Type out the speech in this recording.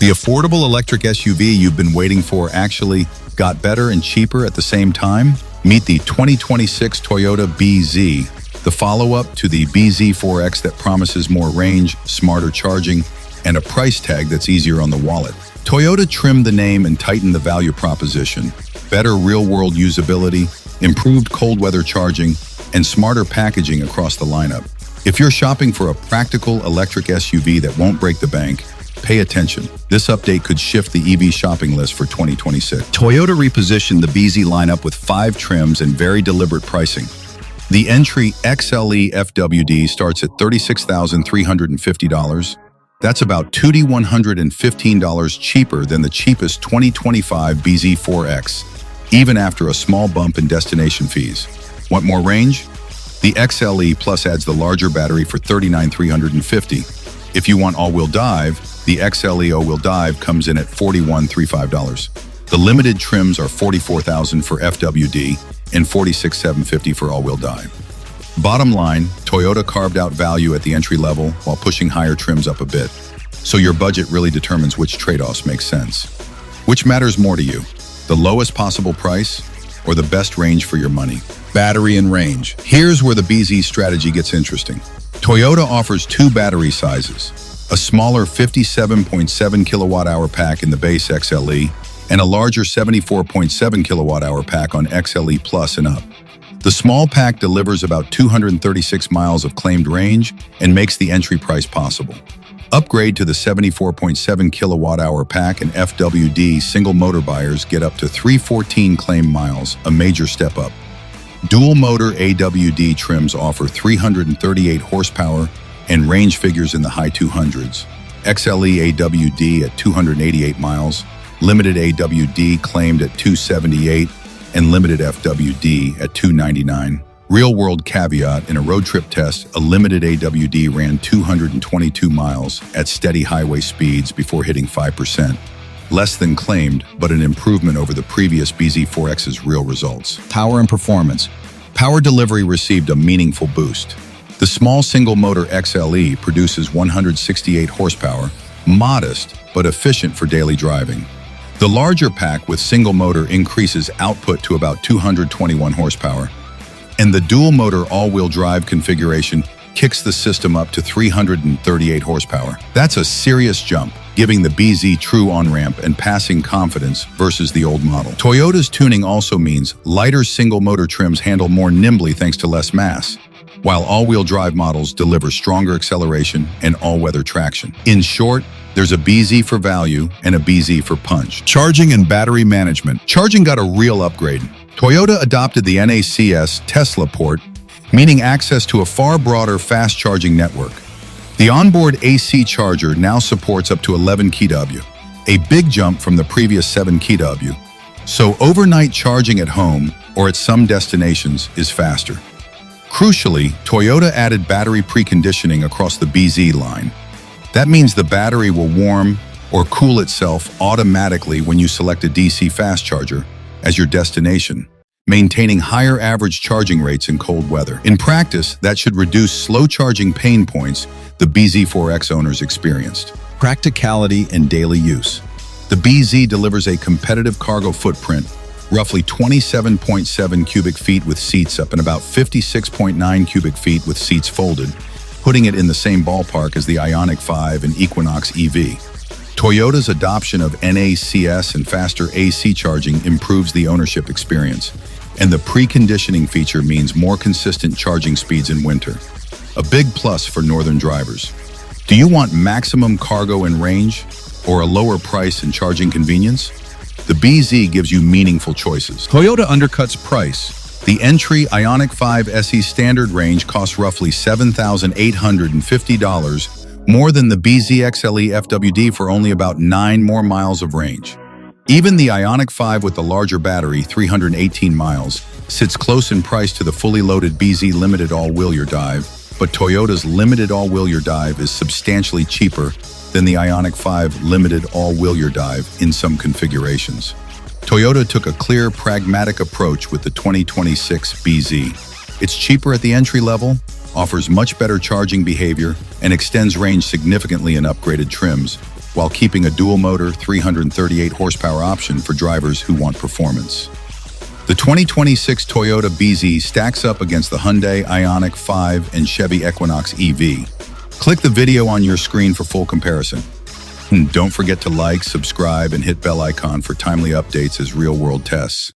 The affordable electric SUV you've been waiting for actually got better and cheaper at the same time? Meet the 2026 Toyota bZ, the follow-up to the bZ4X that promises more range, smarter charging, and a price tag that's easier on the wallet. Toyota trimmed the name and tightened the value proposition. Better real-world usability, improved cold weather charging, and smarter packaging across the lineup. If you're shopping for a practical electric SUV that won't break the bank, pay attention. This update could shift the EV shopping list for 2026. Toyota repositioned the bZ lineup with 5 trims and very deliberate pricing. The entry XLE FWD starts at $36,350. That's about $2,115 cheaper than the cheapest 2025 bZ4X, even after a small bump in destination fees. Want more range? The XLE Plus adds the larger battery for $39,350. If you want all-wheel drive, the XLE all-wheel drive comes in at $41,350. The limited trims are $44,000 for FWD and $46,750 for all-wheel drive. Bottom line, Toyota carved out value at the entry level while pushing higher trims up a bit. So your budget really determines which trade-offs make sense. Which matters more to you, the lowest possible price or the best range for your money? Battery and range. Here's where the bZ strategy gets interesting. Toyota offers 2 battery sizes, a smaller 57.7 kilowatt-hour pack in the base XLE and a larger 74.7 kilowatt-hour pack on XLE Plus and up. The small pack delivers about 236 miles of claimed range and makes the entry price possible. Upgrade to the 74.7 kilowatt-hour pack and FWD single motor buyers get up to 314 claimed miles, a major step up. Dual motor AWD trims offer 338 horsepower and range figures in the high 200s. XLE AWD at 288 miles, limited AWD claimed at 278, and limited FWD at 299. Real-world caveat: in a road trip test, a limited AWD ran 222 miles at steady highway speeds before hitting 5%. Less than claimed, but an improvement over the previous bZ4X's real results. Power and performance. Power delivery received a meaningful boost. The small single-motor XLE produces 168 horsepower, modest but efficient for daily driving. The larger pack with single-motor increases output to about 221 horsepower, and the dual-motor all-wheel drive configuration kicks the system up to 338 horsepower. That's a serious jump, giving the bZ true on-ramp and passing confidence versus the old model. Toyota's tuning also means lighter single-motor trims handle more nimbly thanks to less mass, while all-wheel drive models deliver stronger acceleration and all-weather traction. In short, there's a bZ for value and a bZ for punch. Charging and battery management. Charging got a real upgrade. Toyota adopted the NACS Tesla port, meaning access to a far broader fast-charging network. The onboard AC charger now supports up to 11 kW, a big jump from the previous 7 kW. So overnight charging at home or at some destinations is faster. Crucially, Toyota added battery preconditioning across the bZ line. That means the battery will warm or cool itself automatically when you select a DC fast charger as your destination, maintaining higher average charging rates in cold weather. In practice, that should reduce slow charging pain points the bZ4X owners experienced. Practicality and daily use. The bZ delivers a competitive cargo footprint, roughly 27.7 cubic feet with seats up and about 56.9 cubic feet with seats folded, putting it in the same ballpark as the Ioniq 5 and Equinox EV. Toyota's adoption of NACS and faster AC charging improves the ownership experience, and the preconditioning feature means more consistent charging speeds in winter. A big plus for northern drivers. Do you want maximum cargo and range, or a lower price and charging convenience? The bZ gives you meaningful choices. Toyota undercuts price. The entry Ioniq 5 SE standard range costs roughly $7,850, more than the bZ XLE FWD for only about 9 more miles of range. Even the Ioniq 5 with the larger battery, 318 miles, sits close in price to the fully loaded bZ limited all-wheel drive, but Toyota's limited all-wheel drive is substantially cheaper than the Ioniq 5 limited all-wheel drive in some configurations. Toyota took a clear, pragmatic approach with the 2026 bZ. It's cheaper at the entry level, offers much better charging behavior, and extends range significantly in upgraded trims, while keeping a dual-motor 338 horsepower option for drivers who want performance. The 2026 Toyota bZ stacks up against the Hyundai Ioniq 5 and Chevy Equinox EV. Click the video on your screen for full comparison. And don't forget to like, subscribe, and hit bell icon for timely updates as real-world tests.